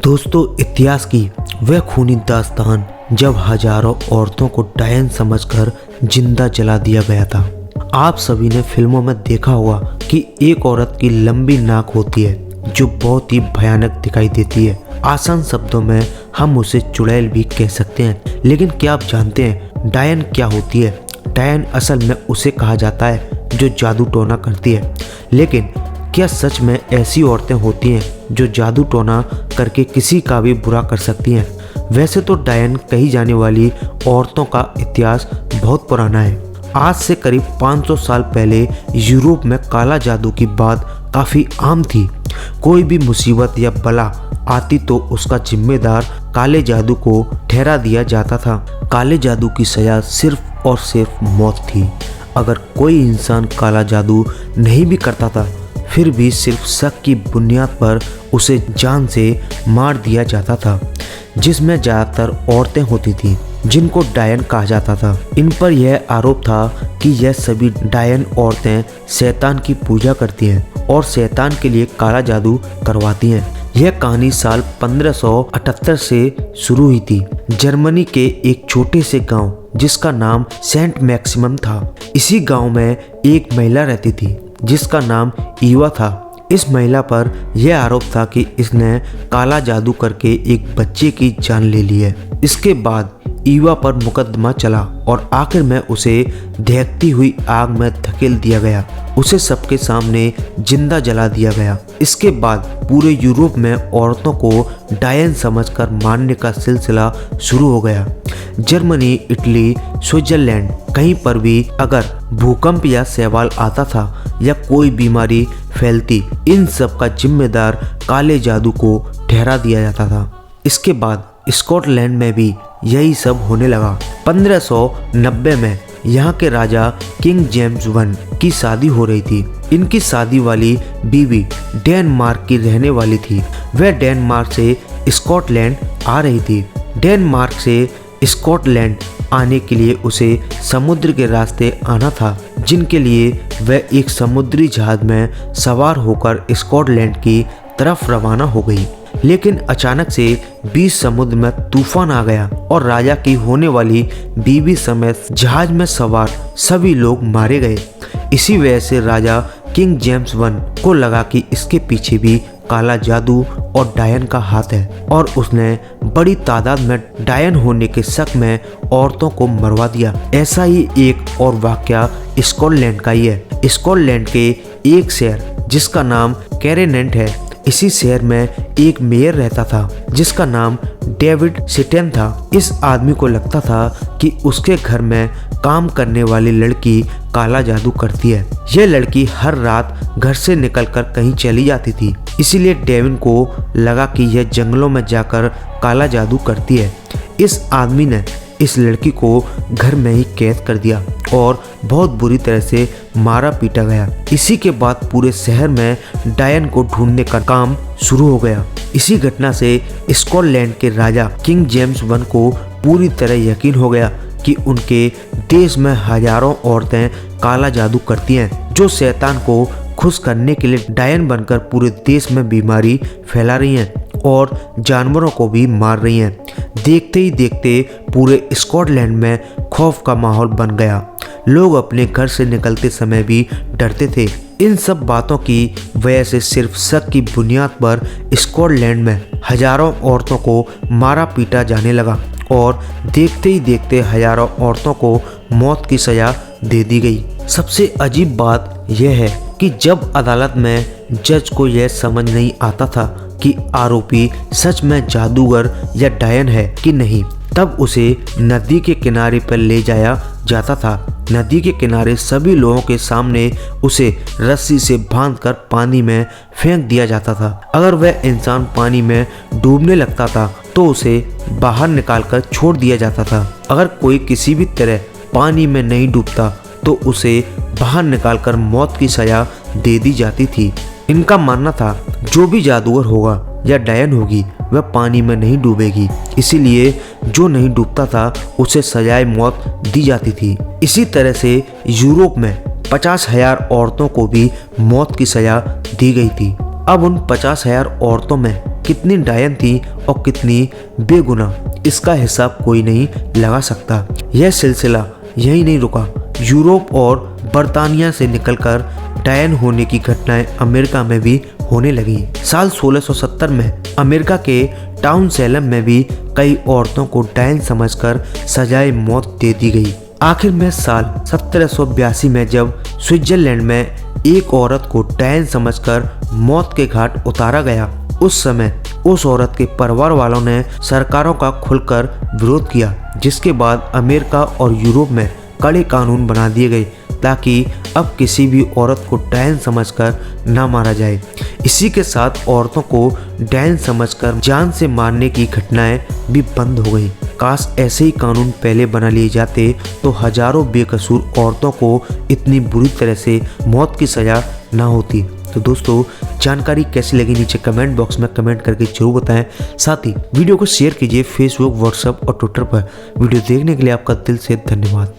दोस्तों, इतिहास की वह खूनी दास्तान जब हजारों औरतों को डायन समझकर जिंदा जला दिया गया था। आप सभी ने फिल्मों में देखा होगा कि एक औरत की लंबी नाक होती है जो बहुत ही भयानक दिखाई देती है। आसान शब्दों में हम उसे चुड़ैल भी कह सकते हैं। लेकिन क्या आप जानते हैं डायन क्या होती है? डायन असल में उसे कहा जाता है जो जादू टोना करती है। लेकिन क्या सच में ऐसी औरतें होती हैं जो जादू टोना करके किसी का भी बुरा कर सकती हैं? वैसे तो डायन कही जाने वाली औरतों का इतिहास बहुत पुराना है। आज से करीब 500 साल पहले यूरोप में काला जादू की बात काफ़ी आम थी। कोई भी मुसीबत या बला आती तो उसका जिम्मेदार काले जादू को ठहरा दिया जाता था। काले जादू की सजा सिर्फ और सिर्फ मौत थी। अगर कोई इंसान काला जादू नहीं भी करता था फिर भी सिर्फ शक की बुनियाद पर उसे जान से मार दिया जाता था, जिसमें ज़्यादातर औरतें होती थीं जिनको डायन कहा जाता था। इन पर यह आरोप था कि यह सभी डायन औरतें शैतान की पूजा करती हैं और शैतान के लिए काला जादू करवाती हैं। यह कहानी साल 1578 से शुरू हुई थी, जर्मनी के एक छोटे से गांव जिसका नाम सेंट मैक्सिमम था। इसी गांव में एक महिला रहती थी जिसका नाम ईवा था। इस महिला पर यह आरोप था कि इसने काला जादू करके एक बच्चे की जान ले ली है। इसके बाद ईवा पर मुकदमा चला और आखिर में उसे दहकती हुई आग में धकेल दिया गया। उसे सबके सामने जिंदा जला दिया गया। इसके बाद पूरे यूरोप में औरतों को डायन समझकर मारने का सिलसिला शुरू हो गया। जर्मनी, इटली, स्विट्जरलैंड, कहीं पर भी अगर भूकंप या शैवाल आता था या कोई बीमारी फैलती, इन सब का जिम्मेदार काले जादू को ठहरा दिया जाता था। इसके बाद स्कॉटलैंड में भी यही सब होने लगा। 1590 में यहाँ के राजा किंग जेम्स वन की शादी हो रही थी। इनकी शादी वाली बीवी डेनमार्क की रहने वाली थी। वह डेनमार्क से स्कॉटलैंड आ रही थी। डेनमार्क से स्कॉटलैंड आने के लिए उसे समुद्र के रास्ते आना था, जिनके लिए वह एक समुद्री जहाज में सवार होकर स्कॉटलैंड की तरफ रवाना हो गई। लेकिन अचानक से बीच समुद्र में तूफान आ गया और राजा की होने वाली बीवी समेत जहाज में सवार सभी लोग मारे गए। इसी वजह से राजा किंग जेम्स वन को लगा कि इसके पीछे भी काला जादू और डायन का हाथ है और उसने बड़ी तादाद में डायन होने के शक में औरतों को मरवा दिया। ऐसा ही एक और वाकया स्कॉटलैंड का ही है। स्कॉटलैंड के एक शहर जिसका नाम कैरेनेंट है, इसी शहर में एक मेयर रहता था जिसका नाम डेविड सिटेन था। इस आदमी को लगता था कि उसके घर में काम करने वाली लड़की काला जादू करती है। यह लड़की हर रात घर से निकलकर कहीं चली जाती थी, इसीलिए डेविड को लगा कि यह जंगलों में जाकर काला जादू करती है। इस आदमी ने इस लड़की को घर में ही कैद कर दिया और बहुत बुरी तरह से मारा पीटा गया। इसी के बाद पूरे शहर में डायन को ढूंढने का काम शुरू हो गया। इसी घटना से स्कॉटलैंड के राजा किंग जेम्स वन को पूरी तरह यकीन हो गया कि उनके देश में हजारों औरतें काला जादू करती हैं, जो शैतान को खुश करने के लिए डायन बनकर पूरे देश में बीमारी फैला रही हैं और जानवरों को भी मार रही हैं। देखते ही देखते पूरे स्कॉटलैंड में खौफ का माहौल बन गया। लोग अपने घर से निकलते समय भी डरते थे। इन सब बातों की वजह से सिर्फ शक की बुनियाद पर स्कॉटलैंड में हजारों औरतों को मारा पीटा जाने लगा और देखते ही देखते हजारों औरतों को मौत की सजा दे दी गई। सबसे अजीब बात यह है कि जब अदालत में जज को यह समझ नहीं आता था कि आरोपी सच में जादूगर या डायन है कि नहीं, तब उसे नदी के किनारे पर ले जाया जाता था। नदी के किनारे सभी लोगों के सामने उसे रस्सी से बांधकर पानी में फेंक दिया जाता था। अगर वह इंसान पानी में डूबने लगता था तो उसे बाहर निकालकर छोड़ दिया जाता था। अगर कोई किसी भी तरह पानी में नहीं डूबता तो उसे बाहर निकालकर मौत की सजा दे दी जाती थी। इनका मानना था जो भी जादूगर होगा या डायन होगी वह पानी में नहीं डूबेगी, इसीलिए जो नहीं डूबता था उसे सजाए मौत दी जाती थी। इसी तरह से यूरोप में 50,000 औरतों को भी मौत की सजा दी गई थी। अब उन 50,000 औरतों में कितनी डायन थी और कितनी बेगुनाह, इसका हिसाब कोई नहीं लगा सकता। यह सिलसिला यही नहीं रुका। यूरोप और बर्तानिया से निकलकर डायन होने की घटनाएं अमेरिका में भी होने लगी। साल 1670 में अमेरिका के टाउन सैलम में भी कई औरतों को डायन समझकर सजाए मौत दे दी गई। आखिर में साल 1782 में जब स्विट्जरलैंड में एक औरत को डायन समझकर मौत के घाट उतारा गया, उस समय उस औरत के परिवार वालों ने सरकारों का खुलकर विरोध किया, जिसके बाद अमेरिका और यूरोप में कड़े कानून बना दिए गए ताकि अब किसी भी औरत को डायन समझकर ना मारा जाए। इसी के साथ औरतों को डायन समझकर जान से मारने की घटनाएं भी बंद हो गई। काश ऐसे ही कानून पहले बना लिए जाते तो हजारों बेकसूर औरतों को इतनी बुरी तरह से मौत की सजा ना होती। तो दोस्तों, जानकारी कैसी लगी नीचे कमेंट बॉक्स में कमेंट करके जरूर बताएं। साथ ही वीडियो को शेयर कीजिए फेसबुक, व्हाट्सएप और ट्विटर पर। वीडियो देखने के लिए आपका दिल से धन्यवाद।